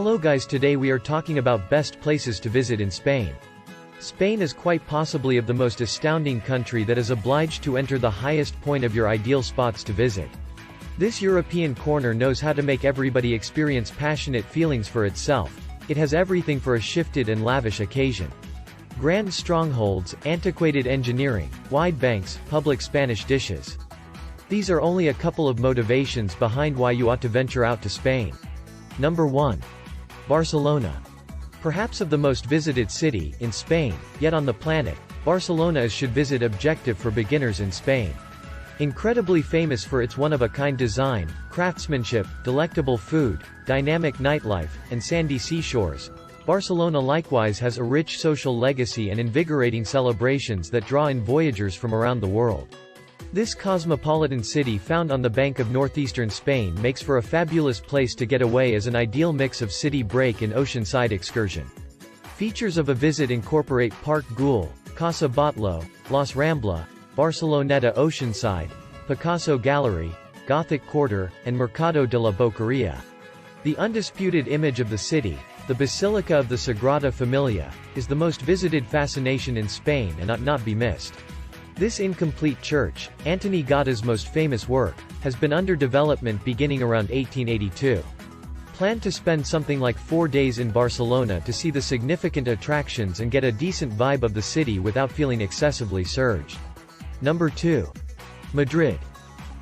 Hello guys, today we are talking about best places to visit in Spain. Spain is quite possibly of the most astounding country that is obliged to enter the highest point of your ideal spots to visit. This European corner knows how to make everybody experience passionate feelings for itself. It has everything for a shifted and lavish occasion. Grand strongholds, antiquated engineering, wide banks, public Spanish dishes. These are only a couple of motivations behind why you ought to venture out to Spain. Number 1. Barcelona. Perhaps of the most visited city in Spain, yet on the planet, Barcelona is should visit objective for beginners in Spain. Incredibly famous for its one-of-a-kind design, craftsmanship, delectable food, dynamic nightlife, and sandy seashores, Barcelona likewise has a rich social legacy and invigorating celebrations that draw in voyagers from around the world. This cosmopolitan city found on the bank of northeastern Spain makes for a fabulous place to get away as an ideal mix of city break and oceanside excursion. Features of a visit incorporate Park Güell, Casa Batlló, Las Ramblas, Barceloneta Oceanside, Picasso Gallery, Gothic Quarter, and Mercado de la Boqueria. The undisputed image of the city, the Basilica of the Sagrada Familia, is the most visited fascination in Spain and ought not be missed. This incomplete church, Antoni Gaudí's most famous work, has been under development beginning around 1882. Plan to spend something like 4 days in Barcelona to see the significant attractions and get a decent vibe of the city without feeling excessively surged. Number 2. Madrid.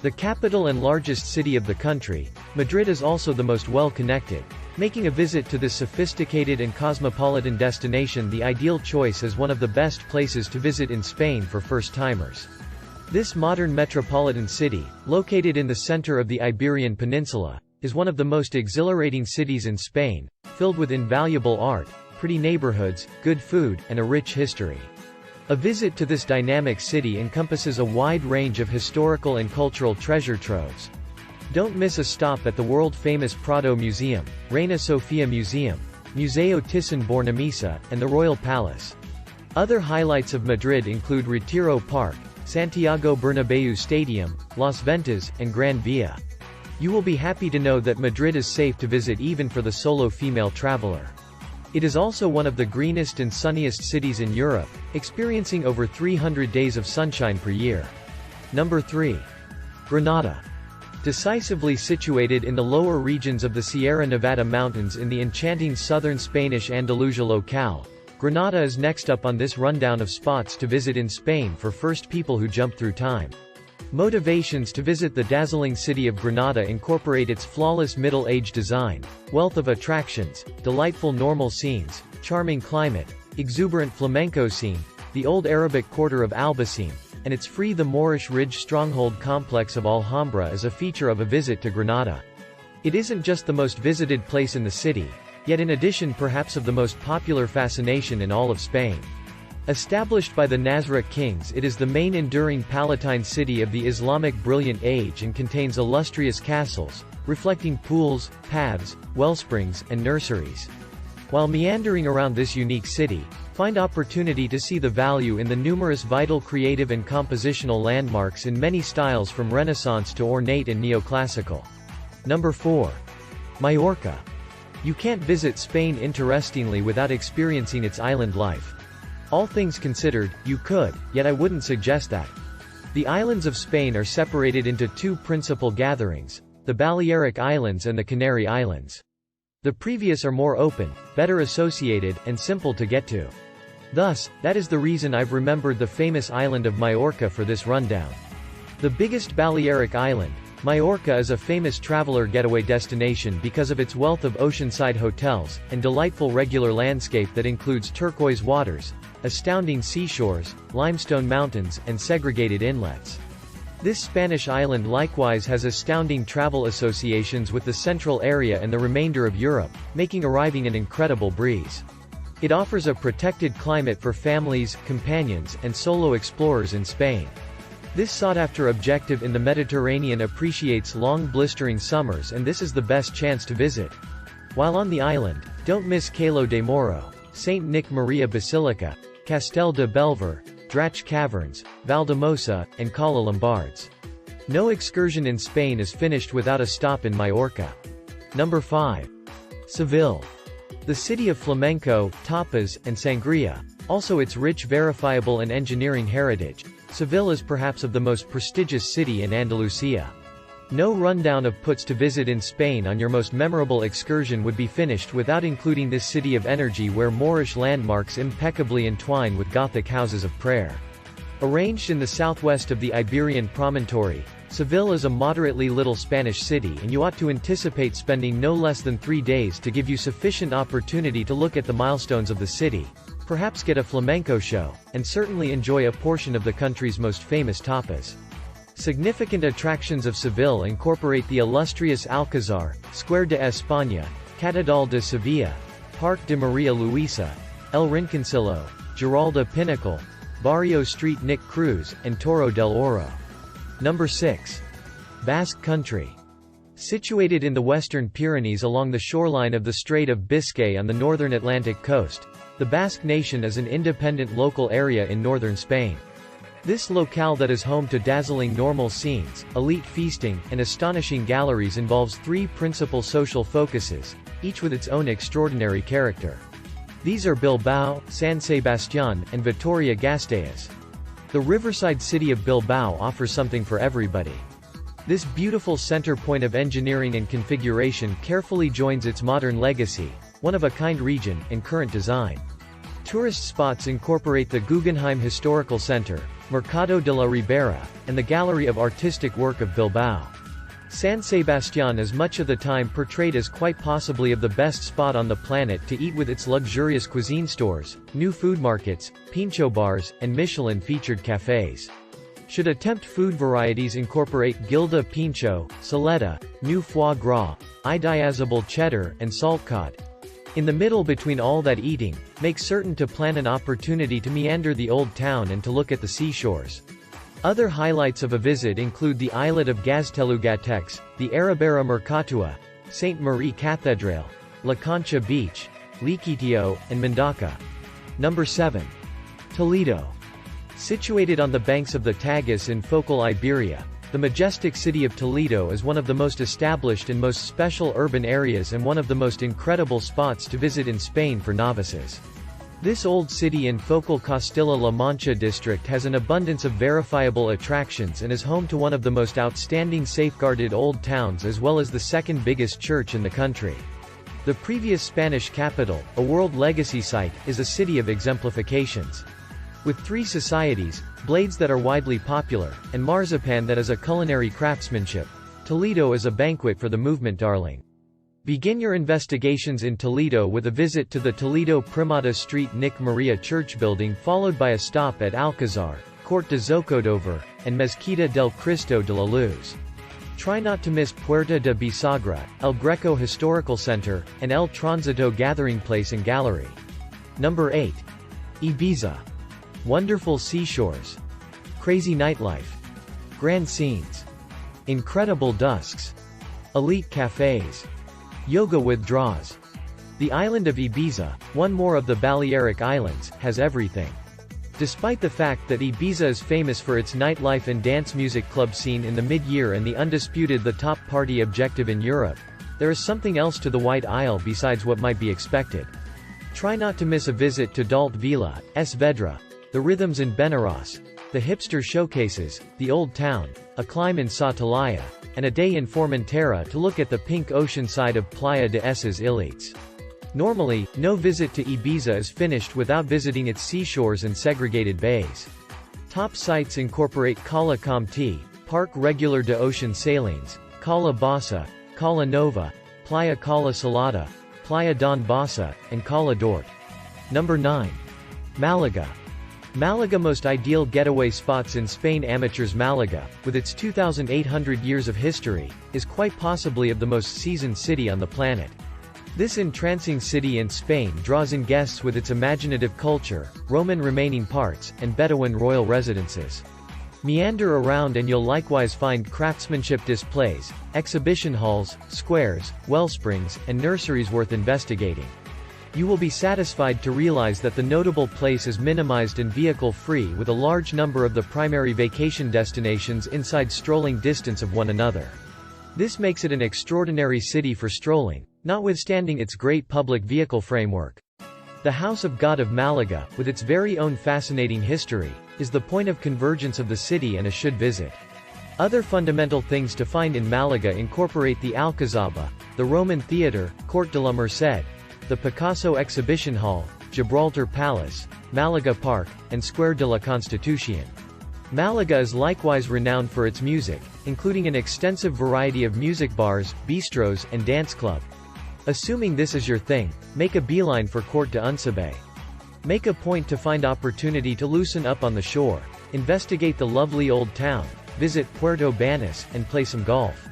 The capital and largest city of the country, Madrid is also the most well-connected, making a visit to this sophisticated and cosmopolitan destination the ideal choice as one of the best places to visit in Spain for first-timers. This modern metropolitan city, located in the center of the Iberian Peninsula, is one of the most exhilarating cities in Spain, filled with invaluable art, pretty neighborhoods, good food, and a rich history. A visit to this dynamic city encompasses a wide range of historical and cultural treasure troves. Don't miss a stop at the world-famous Prado Museum, Reina Sofia Museum, Museo Thyssen-Bornemisza, and the Royal Palace. Other highlights of Madrid include Retiro Park, Santiago Bernabéu Stadium, Las Ventas, and Gran Via. You will be happy to know that Madrid is safe to visit even for the solo female traveler. It is also one of the greenest and sunniest cities in Europe, experiencing over 300 days of sunshine per year. Number 3. Granada. Decisively situated in the lower regions of the Sierra Nevada mountains in the enchanting southern Spanish Andalusia locale, Granada is next up on this rundown of spots to visit in Spain for first people who jump through time. Motivations to visit the dazzling city of Granada incorporate its flawless middle-age design, wealth of attractions, delightful normal scenes, charming climate, exuberant flamenco scene, the old Arabic quarter of Albaicín, and its free the Moorish Ridge stronghold complex of Alhambra is a feature of a visit to Granada. It isn't just the most visited place in the city, yet in addition perhaps of the most popular fascination in all of Spain. Established by the Nasrid kings, it is the main enduring Palatine city of the Islamic Brilliant Age and contains illustrious castles, reflecting pools, paths, wellsprings, and nurseries. While meandering around this unique city, find opportunity to see the value in the numerous vital creative and compositional landmarks in many styles from Renaissance to ornate and neoclassical. Number 4. Majorca. You can't visit Spain interestingly without experiencing its island life. All things considered, you could, yet I wouldn't suggest that. The islands of Spain are separated into two principal gatherings, the Balearic Islands and the Canary Islands. The previous are more open, better associated, and simple to get to. Thus, that is the reason I've remembered the famous island of Majorca for this rundown. The biggest Balearic island, Majorca is a famous traveler getaway destination because of its wealth of oceanside hotels, and delightful regular landscape that includes turquoise waters, astounding seashores, limestone mountains, and segregated inlets. This Spanish island likewise has astounding travel associations with the central area and the remainder of Europe, making arriving an incredible breeze. It offers a protected climate for families, companions, and solo explorers in Spain. This sought-after objective in the Mediterranean appreciates long blistering summers, and this is the best chance to visit. While on the island, don't miss Calo de Moro, St. Nick Maria Basilica, Castel de Belver, Drache Caverns, Valdemosa, and Cala Lombards. No excursion in Spain is finished without a stop in Majorca. Number 5. Seville. The city of flamenco, tapas, and sangria. Also its rich verifiable and engineering heritage, Seville is perhaps of the most prestigious city in Andalusia. No rundown of puts to visit in Spain on your most memorable excursion would be finished without including this city of energy where Moorish landmarks impeccably entwine with Gothic houses of prayer. Arranged in the southwest of the Iberian promontory, Seville is a moderately little Spanish city and you ought to anticipate spending no less than 3 days to give you sufficient opportunity to look at the milestones of the city, perhaps get a flamenco show, and certainly enjoy a portion of the country's most famous tapas. Significant attractions of Seville incorporate the illustrious Alcázar, Square de España, Catedral de Sevilla, Parque de Maria Luisa, El Rinconcillo, Giralda Pinnacle, Barrio Street Nick Cruz, and Toro del Oro. Number 6. Basque Country. Situated in the western Pyrenees along the shoreline of the Strait of Biscay on the northern Atlantic coast, the Basque Nation is an independent local area in northern Spain. This locale that is home to dazzling normal scenes, elite feasting, and astonishing galleries involves 3 principal social focuses, each with its own extraordinary character. These are Bilbao, San Sebastián, and Vitoria-Gasteiz. The riverside city of Bilbao offers something for everybody. This beautiful center point of engineering and configuration carefully joins its modern legacy, one-of-a-kind region, and current design. Tourist spots incorporate the Guggenheim Historical Center, Mercado de la Ribera, and the Gallery of Artistic Work of Bilbao. San Sebastián is much of the time portrayed as quite possibly of the best spot on the planet to eat with its luxurious cuisine stores, new food markets, pincho bars, and Michelin-featured cafes. Should attempt food varieties incorporate Gilda Pincho, Saleta, new foie gras, idiazabal cheddar, and saltcod. In the middle between all that eating, make certain to plan an opportunity to meander the old town and to look at the seashores. Other highlights of a visit include the islet of Gaztelugatx, the Arabera Mercatua, St. Marie Cathedral, La Concha Beach, Liquitio, and Mendaca. Number 7. Toledo. Situated on the banks of the Tagus in Focal Iberia, the majestic city of Toledo is one of the most established and most special urban areas and one of the most incredible spots to visit in Spain for novices. This old city in Focal Castilla-La Mancha district has an abundance of verifiable attractions and is home to one of the most outstanding safeguarded old towns as well as the second biggest church in the country. The previous Spanish capital, a World Legacy Site, is a city of exemplifications. With 3 societies, blades that are widely popular, and marzipan that is a culinary craftsmanship, Toledo is a banquet for the movement darling. Begin your investigations in Toledo with a visit to the Toledo Primada Street Nick Maria Church building followed by a stop at Alcázar, Corte de Zocodover, and Mezquita del Cristo de la Luz. Try not to miss Puerta de Bisagra, El Greco Historical Center, and El Tránsito Gathering Place and Gallery. Number 8. Ibiza. Wonderful seashores. Crazy nightlife. Grand scenes. Incredible dusks. Elite cafes. Yoga withdrawals. The island of Ibiza, one more of the Balearic Islands, has everything. Despite the fact that Ibiza is famous for its nightlife and dance music club scene in the mid-year and the undisputed the top party objective in Europe, there is something else to the White Isle besides what might be expected. Try not to miss a visit to Dalt Vila, Es Vedra, the rhythms in Benarras, the hipster showcases, the old town, a climb in Sotolaya, and a day in Formentera to look at the pink ocean side of Playa de Esas Illites. Normally, no visit to Ibiza is finished without visiting its seashores and segregated bays. Top sites incorporate Cala Comte, Parque Regular de Ocean Salines, Cala Bassa, Cala Nova, Playa Cala Salada, Playa Don Bassa, and Cala Dort. Number 9. Malaga. Malaga, most ideal getaway spots in Spain. Amateurs Malaga, with its 2,800 years of history, is quite possibly of the most seasoned city on the planet. This entrancing city in Spain draws in guests with its imaginative culture, Roman remaining parts, and Bedouin royal residences. Meander around and you'll likewise find craftsmanship displays, exhibition halls, squares, wellsprings, and nurseries worth investigating. You will be satisfied to realize that the notable place is minimized and vehicle-free with a large number of the primary vacation destinations inside strolling distance of one another. This makes it an extraordinary city for strolling, notwithstanding its great public vehicle framework. The House of God of Malaga, with its very own fascinating history, is the point of convergence of the city and a should visit. Other fundamental things to find in Malaga incorporate the Alcazaba, the Roman Theatre, Court de la Merced, the Picasso Exhibition Hall, Gibraltar Palace, Malaga Park, and Square de la Constitución. Malaga is likewise renowned for its music, including an extensive variety of music bars, bistros, and dance club. Assuming this is your thing, make a beeline for Court de Unsabay. Make a point to find opportunity to loosen up on the shore, investigate the lovely old town, visit Puerto Banús, and play some golf.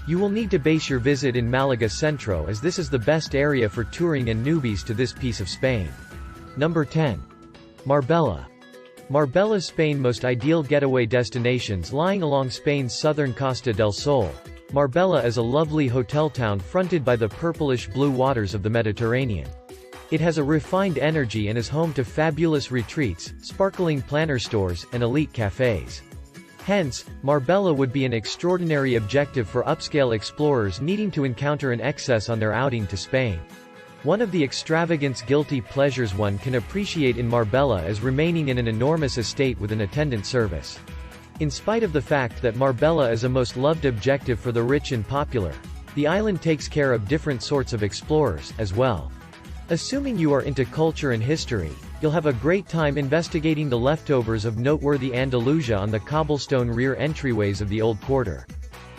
You will need to base your visit in Malaga Centro, as this is the best area for touring and newbies to this piece of Spain. Number 10. Marbella. Marbella's Spain's most ideal getaway destinations lying along Spain's southern Costa del Sol. Marbella is a lovely hotel town fronted by the purplish-blue waters of the Mediterranean. It has a refined energy and is home to fabulous retreats, sparkling planter stores, and elite cafes. Hence, Marbella would be an extraordinary objective for upscale explorers needing to encounter an excess on their outing to Spain. One of the extravagance guilty pleasures one can appreciate in Marbella is remaining in an enormous estate with an attendant service. In spite of the fact that Marbella is a most loved objective for the rich and popular, the island takes care of different sorts of explorers, as well. Assuming you are into culture and history, you'll have a great time investigating the leftovers of noteworthy Andalusia on the cobblestone rear entryways of the Old Quarter.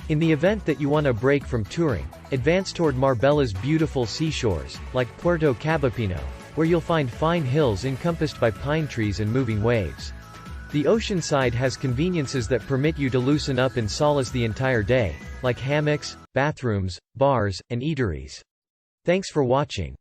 In the event that you want a break from touring, advance toward Marbella's beautiful seashores, like Puerto Cabapino, where you'll find fine hills encompassed by pine trees and moving waves. The ocean side has conveniences that permit you to loosen up in solace the entire day, like hammocks, bathrooms, bars, and eateries. Thanks for watching.